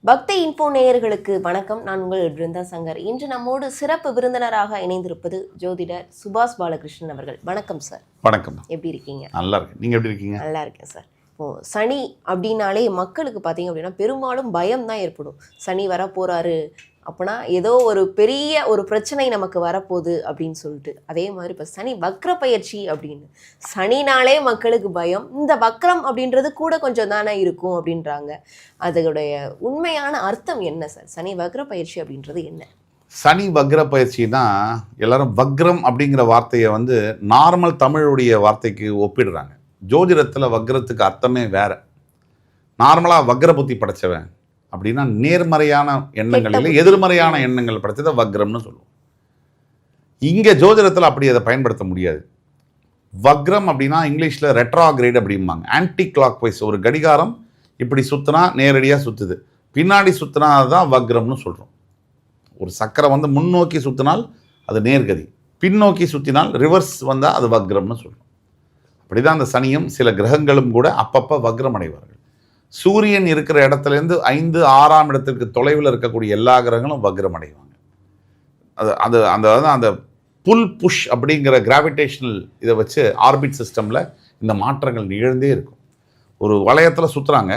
பக்தி இன்ஃபோ நேயர்களுக்கு வணக்கம். நான் உங்கள் பிருந்தா சங்கர். இன்று நம்மோடு சிறப்பு விருந்தினராக இணைந்திருப்பது ஜோதிடர் சுபாஷ் பாலகிருஷ்ணன் அவர்கள். வணக்கம் சார். வணக்கம். எப்படி இருக்கீங்க? நல்லா இருக்கேன். நீங்கள் எப்படி இருக்கீங்க? நல்லா இருக்கேன் சார். இப்போது சனி அப்படின்னாலே மக்களுக்கு பார்த்தீங்க அப்படின்னா பெரும்பாலும் பயம் தான் ஏற்படும். சனி வர போகிறாரு அப்படின்னா ஏதோ ஒரு பெரிய ஒரு பிரச்சனை நமக்கு வரப்போகுது அப்படின்னு சொல்லிட்டு. அதே மாதிரி இப்போ சனி வக்ர பயிற்சி அப்படின்னு சனினாலே மக்களுக்கு பயம். இந்த வக்ரம் அப்படின்றது கூட கொஞ்சம் தானே இருக்கும் அப்படின்றாங்க. அதோடைய உண்மையான அர்த்தம் என்ன சார்? சனி வக்ர பயிற்சி அப்படின்றது என்ன? சனி வக்ர பயிற்சினா எல்லாரும் வக்ரம் அப்படிங்கிற வார்த்தையை நார்மல் தமிழுடைய வார்த்தைக்கு ஒப்பிடுறாங்க. ஜோதிடத்தில் வக்ரத்துக்கு அர்த்தமே வேற. நார்மலாக வக்ர புத்தி படைச்சவன் அப்படின்னா நேர்மறையான எண்ணங்கள் இல்லை, எதிர்மறையான எண்ணங்கள் படைச்சதை வக்ரம்னு சொல்லுவோம். இங்கே ஜோதிடத்தில் அப்படி அதை பயன்படுத்த முடியாது. வக்ரம் அப்படின்னா இங்கிலீஷில் ரெட்ராகிரேட் அப்படிம்பாங்க. ஆன்டி கிளாக் வைஸ் ஒரு கடிகாரம் இப்படி சுற்றினா நேரடியாக சுற்றுது, பின்னாடி சுற்றினா அதுதான் வக்ரம்னு சொல்கிறோம். ஒரு சக்கரம் முன்னோக்கி சுற்றினால் அது நேர்கதி, பின்னோக்கி சுற்றினால் ரிவர்ஸ் வந்தால் அது வக்ரம்னு சொல்கிறோம். அப்படி தான் அந்த சனியும் சில கிரகங்களும் கூட அப்பப்போ வக்ரம் அடைவார்கள். சூரியன் இருக்கிற இடத்துலேருந்து 5, 6ஆம் இடத்திற்கு தொலைவில் இருக்கக்கூடிய எல்லா கிரகங்களும் வக்ரம் அடைவாங்க. அந்த புல் புஷ் அப்படிங்கிற கிராவிடேஷனல் இதை வச்சு ஆர்பிட் சிஸ்டமில் இந்த மாற்றங்கள் நிகழ்ந்தே இருக்கும். ஒரு வளையத்தில் சுற்றுறாங்க,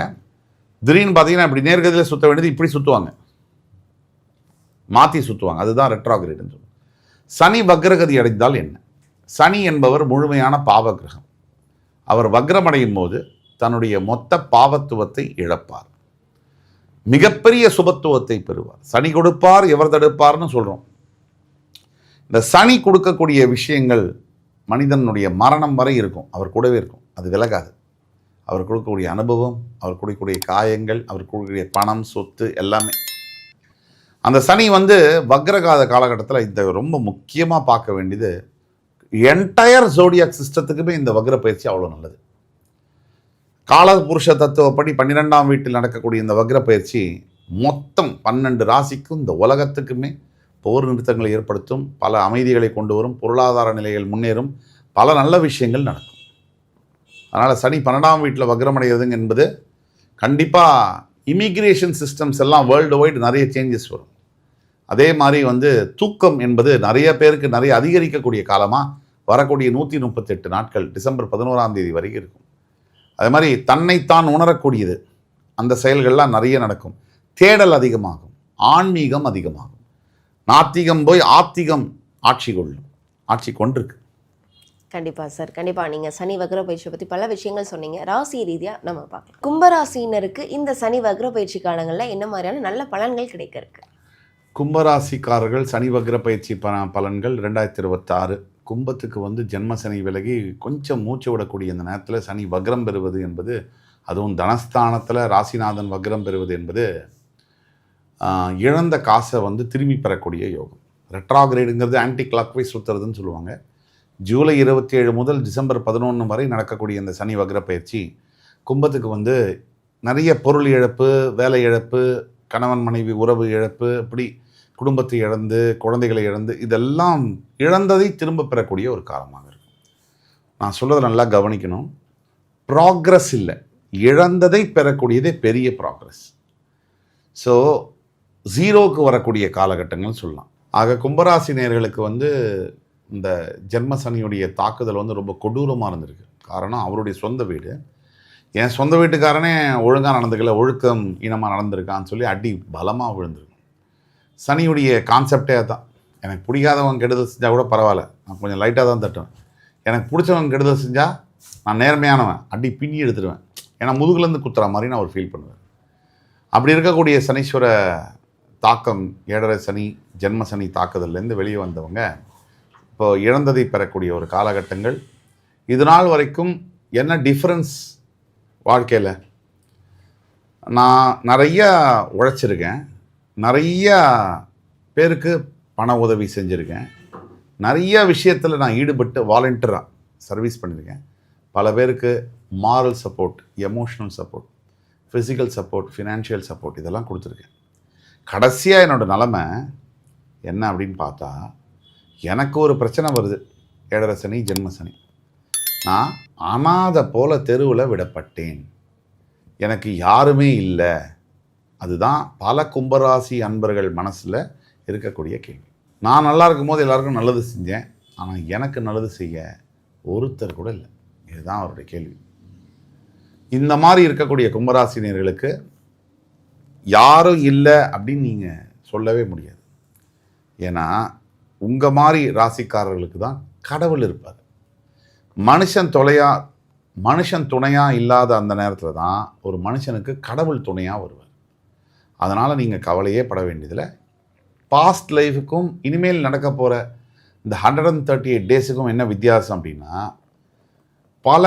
திடீர்னு பார்த்தீங்கன்னா இப்படி நேர்கதியில் சுற்ற வேண்டியது இப்படி சுற்றுவாங்க, மாற்றி சுற்றுவாங்க. அதுதான் ரெட்ராகிரேட்னு சொல்லுவாங்க. சனி வக்ரகதி அடைந்தால் என்ன? சனி என்பவர் முழுமையான பாவ கிரகம். அவர் வக்ரமடையும் போது தன்னுடைய மொத்த பாவத்துவத்தை இழப்பார், மிகப்பெரிய சுபத்துவத்தை பெறுவார். சனி கொடுப்பார், எவர் தடுப்பார்னு சொல்கிறோம். இந்த சனி கொடுக்கக்கூடிய விஷயங்கள் மனிதனுடைய மரணம் வரை இருக்கும், அவர் கூடவே இருக்கும், அது விலகாது. அவர் கொடுக்கக்கூடிய அனுபவம், அவர் கொடுக்கக்கூடிய காயங்கள், அவர் கொடுக்கக்கூடிய பணம், சொத்து எல்லாமே. அந்த சனி வக்ரகாத காலகட்டத்தில் இந்த ரொம்ப முக்கியமாக பார்க்க வேண்டியது, என்டையர் ஜோடியாக் சிஸ்டத்துக்குமே இந்த வக்ர பயிற்சி அவ்வளோ நல்லது. காலபுருஷ தத்துவப்படி 12ஆம் வீட்டில் நடக்கக்கூடிய இந்த வக்ர பயிற்சி மொத்தம் 12 ராசிக்கும் இந்த உலகத்துக்குமே போர் நிறுத்தங்களை ஏற்படுத்தும், பல அமைதிகளை கொண்டு வரும், பொருளாதார நிலைகள் முன்னேறும், பல நல்ல விஷயங்கள் நடக்கும். அதனால் சனி 12ஆம் வீட்டில் வக்ரமடைகிறதுங்க என்பது கண்டிப்பாக இமிக்ரேஷன் சிஸ்டம்ஸ் எல்லாம் வேர்ல்டு வைடு நிறைய சேஞ்சஸ் வரும். அதே மாதிரி தூக்கம் என்பது நிறைய பேருக்கு நிறைய அதிகரிக்கக்கூடிய காலமாக வரக்கூடிய 138 நாட்கள் டிசம்பர் 11ஆம் தேதி வரைக்கும் இருக்கும். அதே மாதிரி தன்னைத்தான் உணரக்கூடியது, அந்த செயல்கள்லாம் நிறைய நடக்கும். தேடல் அதிகமாகும், ஆன்மீகம் அதிகமாகும். நாத்திகம் போய் ஆத்திகம் ஆட்சி கொள்ளும், ஆட்சி கொண்டிருக்கு. கண்டிப்பாக சார், கண்டிப்பாக. நீங்கள் சனி வக்ர பயிற்சியை பற்றி பல விஷயங்கள் சொன்னீங்க. ராசி ரீதியாக நம்ம பார்க்கலாம். கும்பராசினருக்கு இந்த சனி வக்ர பயிற்சி காலங்களில் என்ன மாதிரியான நல்ல பலன்கள் கிடைக்க இருக்கு? கும்பராசிக்காரர்கள் சனி வக்ர பயிற்சி பலன்கள் 2026 கும்பத்துக்கு ஜென்ம சனி விலகி கொஞ்சம் மூச்சு விடக்கூடிய இந்த நேரத்தில் சனி வக்ரம் பெறுவது என்பது, அதுவும் தனஸ்தானத்தில் ராசிநாதன் வக்ரம் பெறுவது என்பது இழந்த காசை திரும்பி பெறக்கூடிய யோகம். ரெட்ராகிரேடுங்கிறது ஆன்டி கிளாக் வைஸ் சுற்றுறதுன்னு சொல்லுவாங்க. ஜூலை 27 முதல் டிசம்பர் 11 வரை நடக்கக்கூடிய இந்த சனி வக்ர பயிற்சி கும்பத்துக்கு நிறைய பொருள் இழப்பு, வேலை இழப்பு, கணவன் மனைவி உறவு இழப்பு, இப்படி குடும்பத்தை இழந்து, குழந்தைகளை இழந்து, இதெல்லாம் இழந்ததை திரும்ப பெறக்கூடிய ஒரு காலமாக இருக்கும். நான் சொல்கிறத நல்லா கவனிக்கணும். ப்ராக்ரஸ் இல்லை, இழந்ததை பெறக்கூடியதே பெரிய ப்ராக்ரஸ். ஸோ ஜீரோவுக்கு வரக்கூடிய காலகட்டங்கள்னு சொல்லலாம். ஆக கும்பராசி நேயர்களுக்கு இந்த ஜென்ம சனியுடைய தாக்குதல் ரொம்ப கொடூரமாக இருந்திருக்கு. காரணம், அவருடைய சொந்த வீடு. என் சொந்த வீட்டுக்காரனே ஒழுங்காக நடந்துக்கல, ஒழுக்கம் இனமாக நடந்திருக்கான்னு சொல்லி அடி பலமாக விழுந்திருக்கும். சனியுடைய கான்செப்டே தான். எனக்கு பிடிக்காதவன் கெடுதல் செஞ்சால் கூட பரவாயில்ல, நான் கொஞ்சம் லைட்டாக தான் தட்டுவேன். எனக்கு பிடிச்சவன் கெடுதல் செஞ்சால் நான் நேர்மையானவன், அடி பின்னி எடுத்துடுவேன். ஏன்னா முதுகுலேருந்து குத்துற மாதிரி நான் ஒரு ஃபீல் பண்ணுவேன். அப்படி இருக்கக்கூடிய சனீஸ்வர தாக்கம், 7.5 சனி, ஜென்ம சனி தாக்குதல்லேருந்து வெளியே வந்தவங்க இப்போ இழந்ததை பெறக்கூடிய ஒரு காலகட்டங்கள். இது நாள் வரைக்கும் என்ன டிஃப்ரென்ஸ் வாழ்க்கையில்? நான் நிறையா உழைச்சிருக்கேன், நிறையா பேருக்கு பண உதவி செஞ்சுருக்கேன், நிறைய விஷயத்தில் நான் ஈடுபட்டு வாலண்டியராக சர்வீஸ் பண்ணியிருக்கேன். பல பேருக்கு moral support, emotional support, physical support, financial support இதெல்லாம் கொடுத்துருக்கேன். கடைசியாக என்னோடய நிலமை என்ன அப்படின்னு பார்த்தா, எனக்கு ஒரு பிரச்சனை வருது, 7.5 சனி, ஜென்ம சனி. நான் அனாதை போல தெருவில் விடப்பட்டேன், எனக்கு யாருமே இல்லை, அதுதான் பல கும்பராசி அன்பர்கள் மனசில் இருக்கக்கூடிய கேள்வி. நான் நல்லா இருக்கும்போது எல்லாருக்கும் நல்லது செஞ்சேன், ஆனால் எனக்கு நல்லது செய்ய ஒருத்தர் கூட இல்லை. இதுதான் அவருடைய கேள்வி. இந்த மாதிரி இருக்கக்கூடிய கும்பராசினியர்களுக்கு யாரும் இல்லை அப்படின்னு நீங்கள் சொல்லவே முடியாது. ஏன்னா உங்கள் மாதிரி ராசிக்காரர்களுக்கு தான் கடவுள் இருப்பார். மனுஷன் துணையாக இல்லாத அந்த நேரத்தில் தான் ஒரு மனுஷனுக்கு கடவுள் துணையாக வருவார். அதனால் நீங்கள் கவலையே பட வேண்டியதில்லை. பாஸ்ட் லைஃபுக்கும் இனிமேல் நடக்க போகிற இந்த 138 டேஸுக்கும் என்ன வித்தியாசம் அப்படின்னா, பல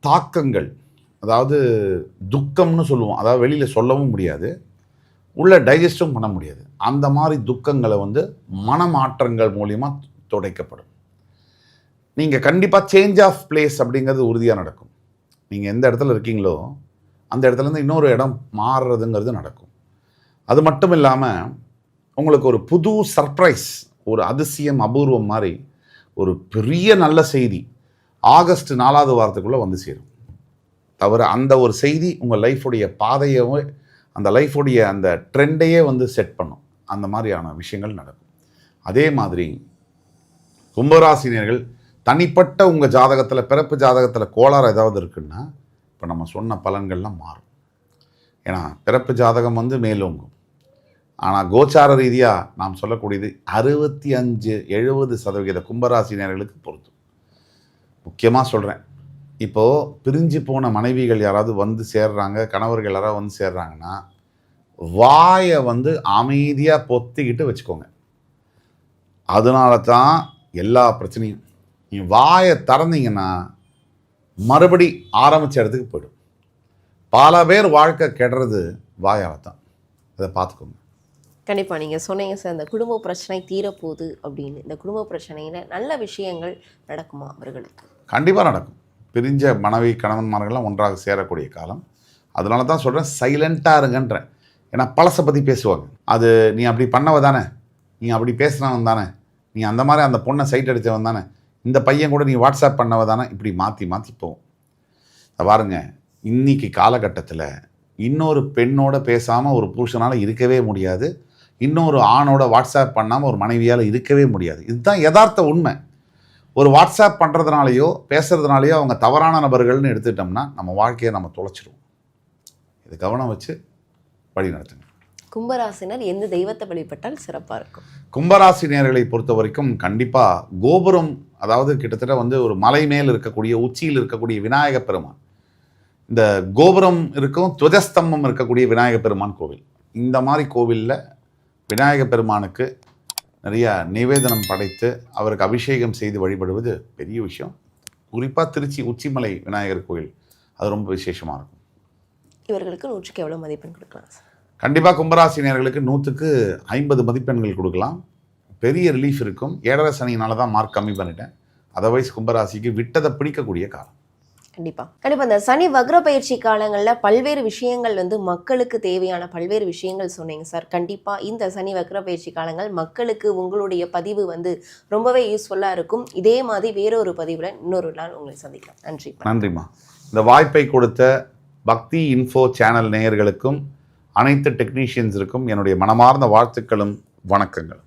தாக்கங்கள், அதாவது துக்கம்னு சொல்லுவோம், அதாவது வெளியில் சொல்லவும் முடியாது, உள்ள டைஜஸ்டும் பண்ண முடியாது. அந்த மாதிரி துக்கங்களை மனமாற்றங்கள் மூலிமா துடைக்கப்படும். நீங்கள் கண்டிப்பாக சேஞ்ச் ஆஃப் பிளேஸ் அப்படிங்கிறது உறுதியாக நடக்கும். நீங்கள் எந்த இடத்துல இருக்கீங்களோ அந்த இடத்துலேருந்து இன்னொரு இடம் மாறுறதுங்கிறது நடக்கும். அது மட்டும் இல்லாமல் உங்களுக்கு ஒரு புது சர்ப்ரைஸ், ஒரு அதிசயம், அபூர்வம் மாதிரி ஒரு பெரிய நல்ல செய்தி ஆகஸ்ட் 4வது வாரத்துக்குள்ளே வந்து சேரும். தவிர அந்த ஒரு செய்தி உங்கள் லைஃபுடைய பாதையவே, அந்த லைஃபுடைய அந்த ட்ரெண்டையே செட் பண்ணும். அந்த மாதிரியான விஷயங்கள் நடக்கும். அதே மாதிரி கும்பராசினியர்கள் தனிப்பட்ட உங்கள் ஜாதகத்தில், பிறப்பு ஜாதகத்தில் கோளாறு ஏதாவது இருக்குன்னா இப்போ நம்ம சொன்ன பலன்கள்லாம் மாறும். ஏன்னா பிறப்பு ஜாதகம் மேலோங்கும். ஆனால் கோச்சார ரீதியாக நாம் சொல்லக்கூடியது 65-70% கும்பராசினியர்களுக்கு பொருந்தும். முக்கியமாக சொல்கிறேன், இப்போது பிரிஞ்சு போன மனைவிகள் யாராவது சேர்றாங்க, கணவர்கள் யாராவது சேர்றாங்கன்னா வாயை அமைதியாக பொத்திக்கிட்டு வச்சுக்கோங்க. அதனால தான் எல்லா பிரச்சனையும். நீ வாயை திறந்தீங்கன்னா மறுபடி ஆரம்பித்த இடத்துக்கு போய்டும். பல பேர் வாழ்க்கை கெடுறது வாயால் தான். அதை பார்த்துக்கோங்க. கண்டிப்பாக நீங்கள் சொன்னீங்க சார், இந்த குடும்ப பிரச்சனை தீரப்போகுது அப்படின்னு. இந்த குடும்ப பிரச்சனையில் நல்ல விஷயங்கள் நடக்குமா அவர்களுக்கு? கண்டிப்பாக நடக்கும். பிரிஞ்ச மனைவி கணவன்மார்கள்லாம் ஒன்றாக சேரக்கூடிய காலம். அதனால தான் சொல்கிறேன், சைலண்ட்டாக இருங்கன்றேன். ஏன்னா பழசை பற்றி பேசுவாங்க. அது நீ அப்படி பண்ணவ தானே, நீ அப்படி பேசுனவன் தானே, நீ அந்த மாதிரி அந்த பொண்ணை சைட் அடித்தவன் தானே, இந்த பையன் கூட நீ வாட்ஸ்அப் பண்ணவ தானே, இப்படி மாற்றி மாற்றி போகும். பாருங்க, இன்னைக்கு காலகட்டத்தில் இன்னொரு பெண்ணோட பேசாமல் ஒரு புருஷனால் இருக்கவே முடியாது. இன்னொரு ஆணோட வாட்ஸ்அப் பண்ணாமல் ஒரு மனைவியால் இருக்கவே முடியாது. இதுதான் யதார்த்த உண்மை. ஒரு வாட்ஸ்அப் பண்ணுறதுனாலையோ பேசுகிறதுனாலையோ அவங்க தவறான நபர்கள்னு எடுத்துட்டோம்னா நம்ம வாழ்க்கையை நம்ம தொலைச்சிடுவோம். இது கவனம் வச்சு வழி நடத்துங்க. கும்பராசினர் எந்த தெய்வத்தை வழிபட்டால் சிறப்பாக இருக்கும்? கும்பராசினியர்களை பொறுத்த வரைக்கும் கண்டிப்பாக கோபுரம், அதாவது கிட்டத்தட்ட ஒரு மலை மேல் இருக்கக்கூடிய, உச்சியில் இருக்கக்கூடிய விநாயக பெருமான், இந்த கோபுரம் இருக்கும், துவஜஸ்தம்பம் இருக்கக்கூடிய விநாயக பெருமான் கோவில், இந்த மாதிரி கோவிலில் விநாயக பெருமானுக்கு நிறைய நிவேதனம் படைத்து அவருக்கு அபிஷேகம் செய்து வழிபடுவது பெரிய விஷயம். குறிப்பாக திருச்சி உச்சிமலை விநாயகர் கோயில் அது ரொம்ப விசேஷமாக இருக்கும். இவர்களுக்கு 100க்கு எவ்வளோ மதிப்பெண் கொடுக்கலாம் சார்? கண்டிப்பாக கும்பராசினியர்களுக்கு 100க்கு 50 மதிப்பெண்கள் கொடுக்கலாம். பெரிய ரிலீஃப் இருக்கும். 7.5 சனியினால தான் மார்க் கம்மி பண்ணிட்டேன். அதர்வைஸ் கும்பராசிக்கு விட்டதை பிடிக்கக்கூடிய காலம். கண்டிப்பாக இந்த சனி வக்ர பயிற்சி காலங்களில் பல்வேறு விஷயங்கள் மக்களுக்கு தேவையான பல்வேறு விஷயங்கள் சொன்னீங்க சார். கண்டிப்பாக இந்த சனி வக்ர பயிற்சி காலங்கள் மக்களுக்கு உங்களுடைய பதிவு ரொம்பவே யூஸ்ஃபுல்லாக இருக்கும். இதே மாதிரி வேறொரு பதிவில் இன்னொரு நாள் உங்களை சந்திக்கலாம். நன்றிம்மா. இந்த வாய்ப்பை கொடுத்த பக்தி இன்ஃபோ சேனல் நேயர்களுக்கும் அனைத்து டெக்னீஷியன்ஸுக்கும் என்னுடைய மனமார்ந்த வாழ்த்துக்களும் வணக்கங்கள்.